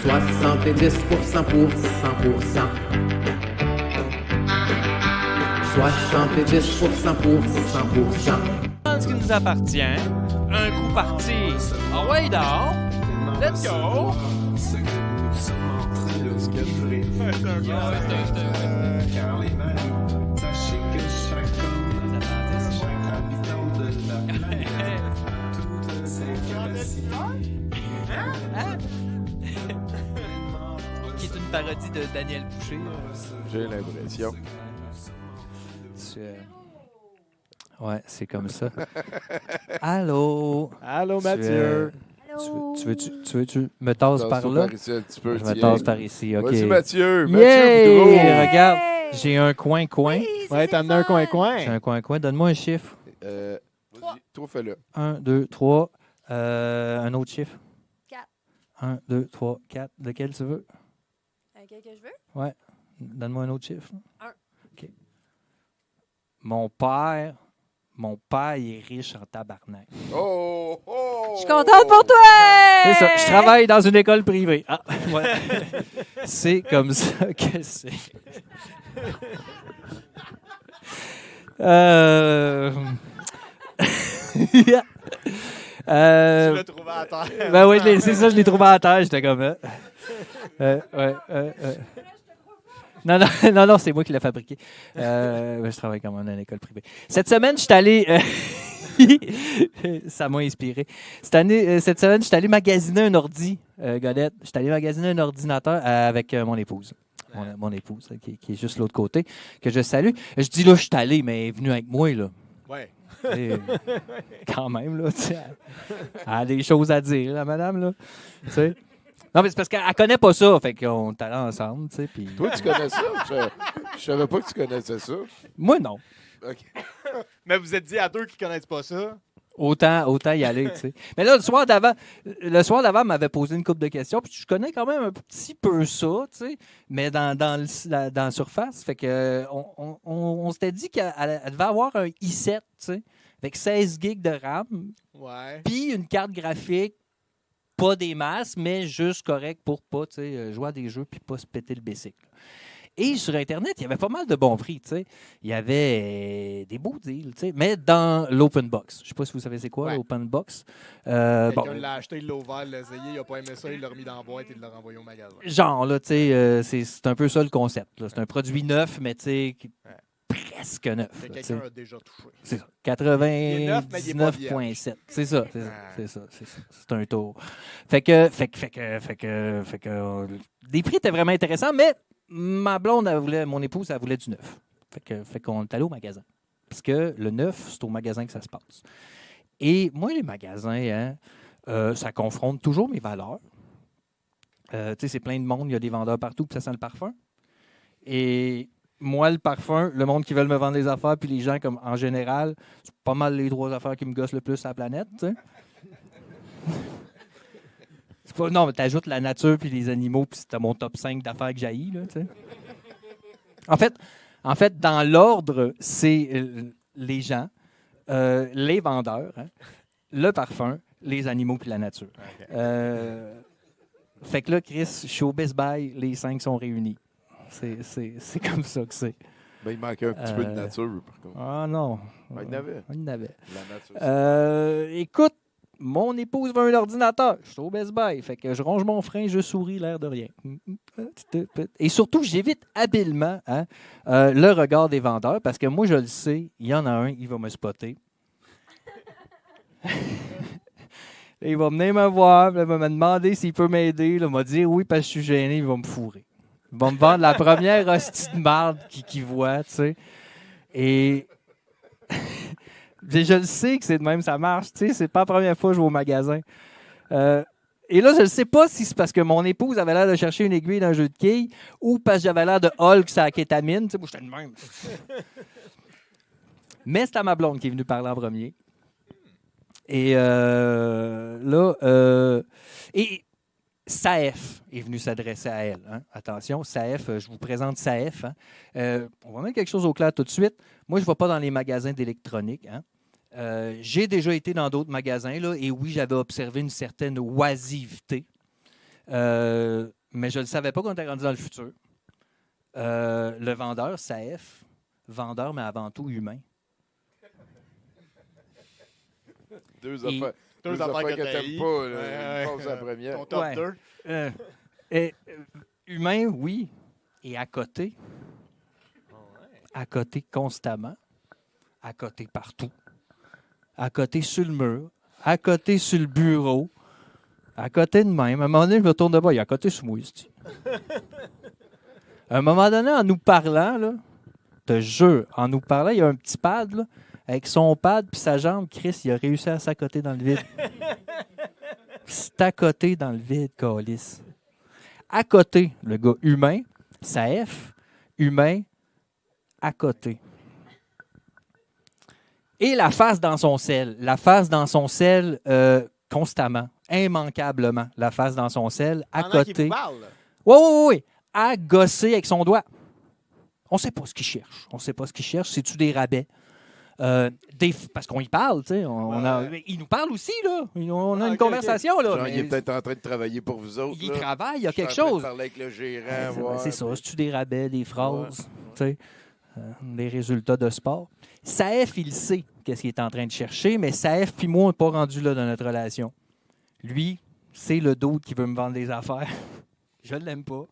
70% pour 100%. 70% pour 100%. Ce qui nous appartient, un coup parti. Ah ouais, donc, let's go! Qui est une parodie de Daniel Boucher. J'ai l'impression. Ouais, c'est comme ça. Allô? Allô, Mathieu. Tu veux me tasses par là? Ici, un petit peu, Je me tasse par ici, OK. Vas-y, Mathieu. Yeah! Mathieu Boudreau. Regarde, j'ai un coin-coin. Ouais, t'en as un coin-coin. J'ai un coin-coin. Donne-moi un chiffre. Vas-y, toi, fais-le. 1, 2, 3. Un autre chiffre. 4. 1, 2, 3, 4. Lequel tu veux? Quel que je veux? Ouais. Donne-moi un autre chiffre. 1. OK. Mon père, il est riche en tabarnak. Oh! Je suis contente pour toi! C'est ça. Je travaille dans une école privée. Ah, ouais. C'est comme ça que c'est. Tu l'as trouvé à terre. Ben oui, c'est ça, je l'ai trouvé à terre. J'étais comme... Non, c'est moi qui l'ai fabriqué. Je travaille quand même dans une école privée. Cette semaine, je suis allé... ça m'a inspiré. Cette semaine, je suis allé magasiner un ordi, Godette. Je suis allé magasiner un ordinateur avec mon épouse. Mon épouse, qui est juste de l'autre côté, que je salue. Je dis là, je suis allé, mais elle est venue avec moi, là. Ouais. Et, quand même, là, tu sais, elle a des choses à dire, la madame, là. Tu sais. Non, mais c'est parce qu'elle connaît pas ça, fait qu'on est allés ensemble, tu sais. Puis... Toi, tu connais ça? Je savais pas que tu connaissais ça. Moi, non. OK. Mais vous êtes dit à deux qui connaissent pas ça. Autant y aller, tu sais. Mais là, le soir d'avant, elle m'avait posé une couple de questions, puis je connais quand même un petit peu ça, tu sais, mais dans la surface. Fait que on s'était dit qu'elle devait avoir un i7, tu sais, avec 16 gigs de RAM, Ouais. puis une carte graphique, pas des masses, mais juste correct pour pas, tu sais, jouer à des jeux puis pas se péter le bicycle. Et sur Internet, il y avait pas mal de bons prix, tu sais. Il y avait des beaux deals, tu sais, mais dans l'open box. Je sais pas si vous savez c'est quoi, Ouais. l'open box. Quelqu'un l'a acheté, il l'a ouvert, il l'a essayé, il a pas aimé ça, il l'a remis dans la boîte et il l'a renvoyé au magasin. Genre, là, tu sais, c'est un peu ça le concept. Là. C'est un produit neuf, mais tu sais, presque neuf. Que Là, quelqu'un t'sais. a déjà touché. C'est ça. Il est neuf, mais il est pas vierge. 99,7. C'est ça. C'est un tour. Fait que, les prix étaient vraiment intéressants, mais ma blonde, mon épouse, elle voulait du neuf. Fait qu'on est allé au magasin. Parce que le neuf, c'est au magasin que ça se passe. Et moi, les magasins, ça confronte toujours mes valeurs. Tu sais, c'est plein de monde, il y a des vendeurs partout, puis ça sent le parfum. Et moi, le parfum, le monde qui veut me vendre des affaires, puis les gens, comme en général, c'est pas mal les 3 affaires qui me gossent le plus sur la planète, tu sais. Non, mais t'ajoutes la nature puis les animaux, puis c'est mon top 5 d'affaires que j'haïs, là, tu sais. En fait, dans l'ordre, c'est les gens, les vendeurs, hein, le parfum, les animaux puis la nature. Okay. Fait que là, Chris, je suis au Best Buy, les 5 sont réunis. C'est comme ça que c'est. Ben, il manquait un petit peu de nature, par contre. Ah non. Ben, il y en avait. Il y en avait. La nature. Écoute, mon épouse veut un ordinateur. Je suis au Best Buy. Fait que je ronge mon frein, je souris, l'air de rien. Et surtout, j'évite habilement le regard des vendeurs parce que moi, je le sais, il y en a un, il va me spotter. Il va venir me voir, il va me demander s'il peut m'aider. Il va dire oui parce que je suis gêné, il va me fourrer. Il va me vendre la première hostie de marde qu'il voit, tu sais. Et je le sais que c'est de même, ça marche, tu sais. C'est pas la première fois que je vais au magasin. Et là, je ne sais pas si c'est parce que mon épouse avait l'air de chercher une aiguille dans un jeu de quilles ou parce que j'avais l'air de Hulk sur la kétamine. Tu sais, moi, j'étais de même. Mais c'est à ma blonde qui est venue parler en premier. Et et Saef est venu s'adresser à elle. Hein. Attention, Saef, je vous présente Saef. Hein. On va mettre quelque chose au clair tout de suite. Moi, je ne vais pas dans les magasins d'électronique. Hein. J'ai déjà été dans d'autres magasins, là, et oui, j'avais observé une certaine oisiveté. Mais je ne le savais pas qu'on était rendu dans le futur. Le vendeur, Saef, vendeur, mais avant tout humain. Deux Et- affaires. Deux Deux affaires affaires que que t'as t'aimes eues. pas. Là, Ouais, passe à la première. Ton top Ouais. 2. Humain, oui. Et à côté. À côté constamment. À côté partout. À côté sur le mur. À côté sur le bureau. À côté de même. À un moment donné, je me tourne de bas. Il est à côté sur moi, ici. À un moment donné, en nous parlant, là, je te jure, en nous parlant, il y a un petit pad, là, avec son pad puis sa jambe, Chris, il a réussi à s'accoter dans le vide. C'est à côté dans le vide, câlisse. À côté, le gars humain, Saef, humain, à côté. Et la face dans son sel. La face dans son sel constamment, immanquablement. La face dans son sel, à Pendant qu'il côté. vous parle. Oui. À gosser avec son doigt. On ne sait pas ce qu'il cherche. On ne sait pas ce qu'il cherche. C'est-tu des rabais? Parce qu'on y parle, tu sais. Il nous parle aussi, là. On a une Ok, conversation, là. Genre, mais il est peut-être en train de travailler pour vous autres. il là. travaille, il y a Je suis quelque en train de chose. parler avec le gérant. C'est voir, c'est ça. puis- C'est-tu des rabais, des phrases, tu sais, des résultats de sport. Saef, il sait qu'est-ce qu'il est en train de chercher, mais Saef puis moi, on n'est pas rendu là dans notre relation. Lui, c'est le doute qui veut me vendre des affaires. Je ne l'aime pas.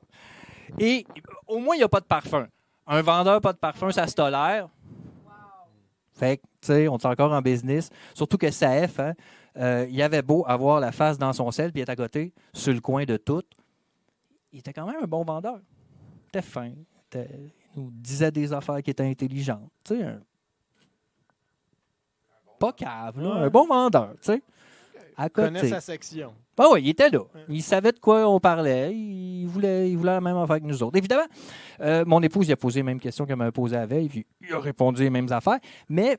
Et au moins, il n'y a pas de parfum. Un vendeur, pas de parfum, ça se tolère. Fait que, tu sais, on est encore en business. Surtout que Saef, hein, il avait beau avoir la face dans son sel puis être à côté, sur le coin de tout. Il était quand même un bon vendeur. Il était fin. Il nous disait des affaires qui étaient intelligentes. Tu sais, pas cave, là, un bon vendeur, tu sais. À Il connaît côté. sa section. Ah oui, il était là. Il savait de quoi on parlait. Il voulait la même affaire que nous autres. Évidemment, mon épouse il a posé les mêmes questions qu'elle m'avait posées la veille, puis il a répondu les mêmes affaires. Mais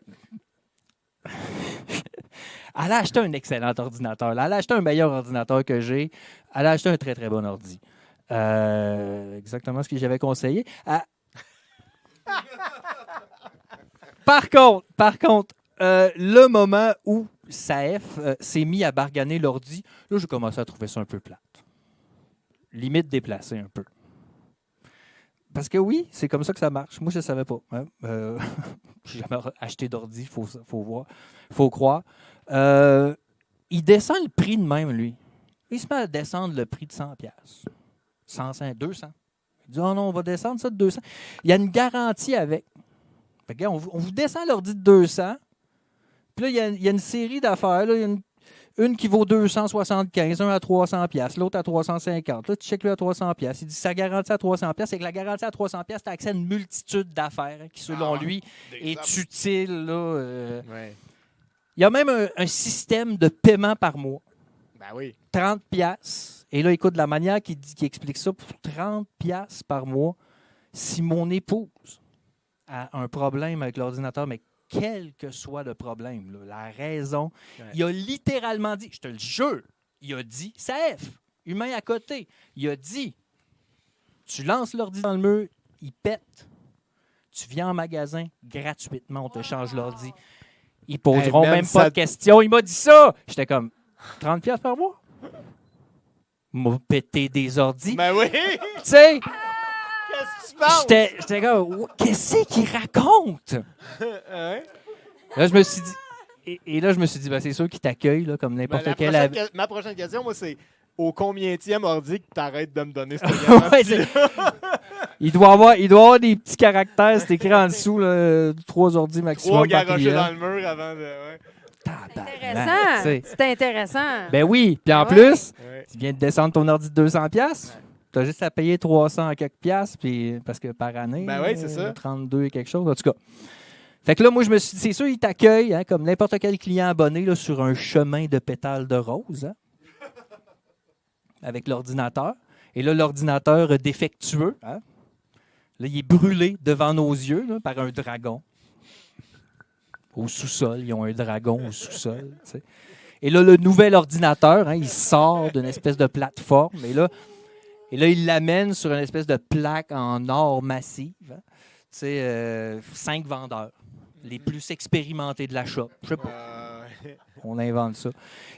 elle a acheté un excellent ordinateur. Là. Elle a acheté un meilleur ordinateur que j'ai. Elle a acheté un très, très bon ordi. Exactement ce que j'avais conseillé. Par contre, le moment où Saef s'est mis à barganer l'ordi, là, j'ai commencé à trouver ça un peu plate. Limite déplacé un peu. Parce que oui, c'est comme ça que ça marche. Moi, je ne savais pas. Hein. J'ai jamais acheté d'ordi, il faut voir. Il faut croire. Il descend le prix de même, lui. Il se met à descendre le prix de 100$. 100, 200. Il dit, oh non, on va descendre ça de 200. Il y a une garantie avec. Fait que, on vous descend l'ordi de 200. Puis là, il y a une série d'affaires. Là. Il y a une qui vaut 275, un à 300$, l'autre à 350. Là, tu checkes le à 300$. Il dit sa garantie à 300$, c'est que la garantie à 300$, tu as accès à une multitude d'affaires qui, selon lui, est utile. Là, Ouais. Il y a même un système de paiement par mois. Ben oui. 30$. Et là, écoute, la manière qu'il explique ça, pour 30$ par mois, si mon épouse a un problème avec l'ordinateur, mais quel que soit le problème, là, la raison, il a littéralement dit, je te le jure, il a dit, Saef, humain à côté, il a dit, tu lances l'ordi dans le mur, il pète, tu viens en magasin, gratuitement, on te change l'ordi. Ils poseront Hey, man, même pas ça- de questions. Il m'a dit ça. J'étais comme, 30$ par mois? M'a pété des ordis. Ben oui! Tu sais, Qu'est-ce que tu penses? j'étais comme, qu'est-ce qu'il raconte? Hein? Là, je me suis dit, et là, je me suis dit, ben, c'est sûr qu'il t'accueille là, comme Ben, n'importe quel. ma prochaine question, moi, c'est au combienième ordi que tu arrêtes de me donner cette Ouais, garantie? il doit avoir des petits caractères, c'est écrit en dessous, là, 3 ordis maximum. 3 par garochés client. dans le mur avant de... Ouais. Tabarnak, Intéressant. tu sais. C'était intéressant. Ben oui, puis en Ouais. plus, Ouais. tu viens de descendre ton ordi de 200$, tu as juste à payer 300 quelques piastres, puis, parce que par année, Ben oui, c'est ça. 32 et quelque chose, en tout cas. Fait que là, moi, je me suis dit, c'est sûr, il t'accueille, hein, comme n'importe quel client abonné, là, sur un chemin de pétales de rose, hein, avec l'ordinateur. Et là, l'ordinateur défectueux, hein, là, il est brûlé devant nos yeux là, par un dragon. Au sous-sol, ils ont un dragon au sous-sol, tu sais. Et là, le nouvel ordinateur, hein, il sort d'une espèce de plateforme. Et là, il l'amène sur une espèce de plaque en or massive. Hein. Tu sais, 5 vendeurs, les plus expérimentés de la shop. Je sais pas, on invente ça.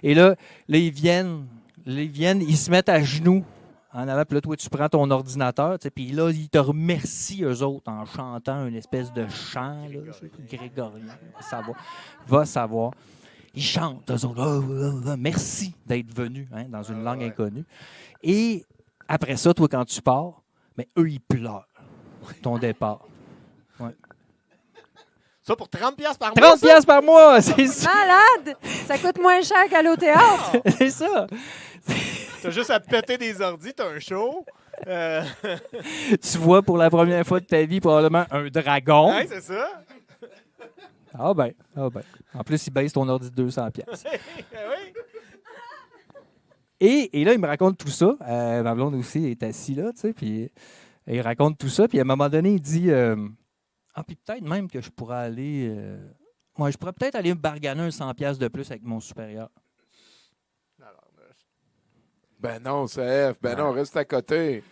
Et là, ils viennent Là, ils viennent, ils se mettent à genoux en avant. Puis là, toi, tu prends ton ordinateur. Puis là, ils te remercient, eux autres, en chantant une espèce de chant. Là, grégorien. Va savoir. Ils chantent, eux autres. Merci d'être venus dans une langue inconnue. Et après ça, toi, quand tu pars, mais eux, ils pleurent ton départ. Ouais. Ça pour 30$ par mois. 30 piastres par mois, c'est ça. Malade! Ça coûte moins cher qu'aller au théâtre. C'est ça. T'as juste à péter des ordis, t'as un show. Tu vois pour la première fois de ta vie probablement un dragon. Ouais, c'est ça. Ah ben. En plus, il baisse ton ordi de 200 piastres. Oui. Et là, il me raconte tout ça. Ma blonde aussi est assise là, tu sais, puis il raconte tout ça. Puis à un moment donné, il dit puis peut-être même que je pourrais aller... je pourrais peut-être aller me barganer un 100 piastres de plus avec mon supérieur. Ben non, CF. Ben non, reste à côté.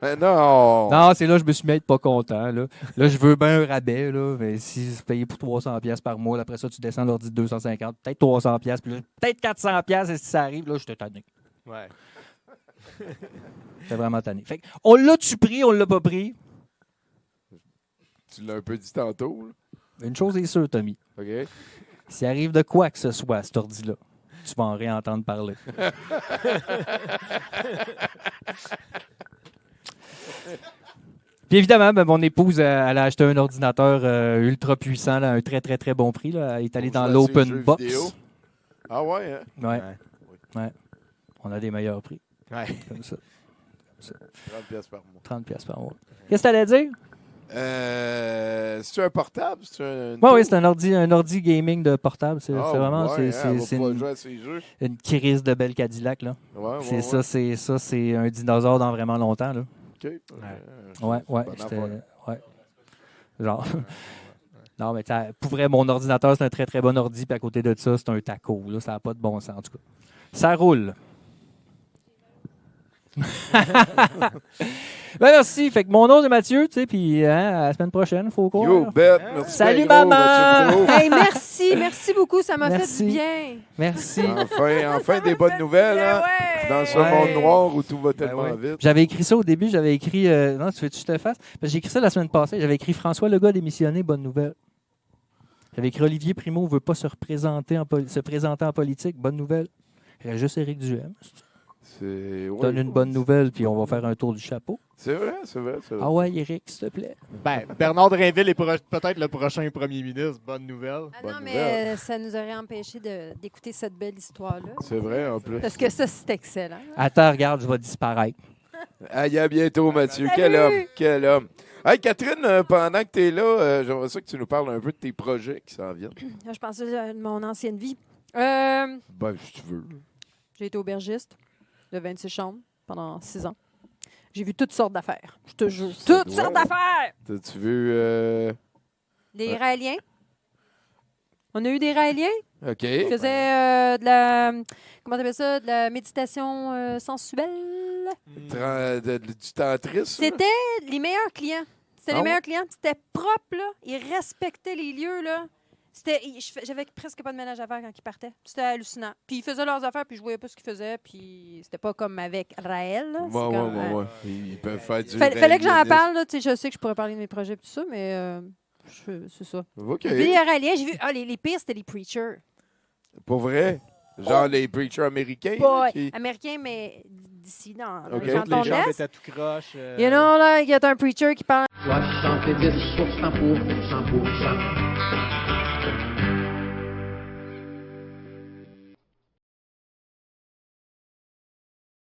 Ben non. Non, c'est là que je me suis mis à être pas content. Là, je veux bien un rabais. Là, mais si c'est payé pour 300 piastres par mois, après ça, tu descends l'ordi de 250, peut-être 300 piastres, puis là, peut-être 400 piastres, et si ça arrive, là, je t'ai tanné. Ouais. J'étais vraiment tanné. Fait on l'a-tu pris, on l'a pas pris? Tu l'as un peu dit tantôt. Là. Une chose est sûre, Tommy. OK. S'il arrive de quoi que ce soit à cet ordi-là, tu vas en réentendre parler. Puis évidemment, mon épouse, elle a acheté un ordinateur ultra puissant, là, un très, très, très bon prix. Là. Elle est allée dans l'open box. Ah ouais, hein? Ouais. On a des meilleurs prix. Ouais. Comme ça. 30$ par mois. 30 piastres par mois. Qu'est-ce que tu allais dire? C'est-tu un portable? Oui, c'est un ordi gaming de portable. C'est vraiment c'est une crise de belle Cadillac. Là. C'est un dinosaure dans vraiment longtemps. Là. OK. Ouais. Genre. Non, mais pour vrai, mon ordinateur, c'est un très, très bon ordi. Puis à côté de ça, c'est un taco. Là, ça n'a pas de bon sens, en tout cas. Ça roule. Merci. Fait que mon nom est Mathieu, tu sais, puis à la semaine prochaine, il faut quoi. Yo, bet. Merci. Salut, gros, maman! Hey, merci beaucoup, ça m'a fait Merci. du bien. Merci. Enfin des bonnes nouvelles, hein? Ouais. Dans ce Ouais. monde noir où tout va tellement vite. J'avais écrit ça au début, j'avais écrit... non, tu veux que je te fasse? Parce que j'ai écrit ça la semaine passée. J'avais écrit François Legault démissionné, bonne nouvelle. J'avais écrit Olivier Primo ne veut pas se présenter en politique, bonne nouvelle. Il reste juste Éric Duhem. Donne une bonne nouvelle, puis on va faire un tour du chapeau. C'est vrai. Ah ouais, Éric, s'il te plaît. Ben, Bernard Drinville est peut-être le prochain premier ministre. Bonne nouvelle. Ah Bonne non, nouvelle. mais ça nous aurait empêché d'écouter cette belle histoire-là. C'est vrai, en plus. Parce que ça, c'est excellent. Attends, regarde, je vais disparaître. Allez, à bientôt, Mathieu. Salut! Quel homme. Hey, Catherine, pendant que tu es là, j'aimerais ça que tu nous parles un peu de tes projets qui s'en viennent. Je pensais à mon ancienne vie. Ben, si tu veux. J'ai été aubergiste de 26 chambres pendant 6 ans. J'ai vu toutes sortes d'affaires. Je te jure. Toutes sortes d'affaires! T'as-tu vu... Des Israéliens. On a eu des Israéliens OK. qui faisaient de la... Comment t'appelles ça? De la méditation sensuelle. Du tantrisme? C'était les meilleurs clients. C'était Ah les ouais? meilleurs clients. C'était propre, là. Ils respectaient les lieux, là. J'avais presque pas de ménage à faire quand ils partaient. C'était hallucinant. Puis ils faisaient leurs affaires, puis je voyais pas ce qu'ils faisaient. Puis c'était pas comme avec Raël. Là. C'est comme, Ouais. Ils peuvent faire du... Fallait que j'en parle. Là. Tu sais, je sais que je pourrais parler de mes projets et tout ça, mais c'est ça. OK. J'ai vu les Raéliens. J'ai vu... les pires, c'était les preachers. Pour vrai? Genre les preachers américains? Pas là, qui- américains, mais d'ici, dans OK. les Les cantons de jambes l'Est. étaient tout croche. You know, là, il y a un preacher qui parle... 70% pour 100%.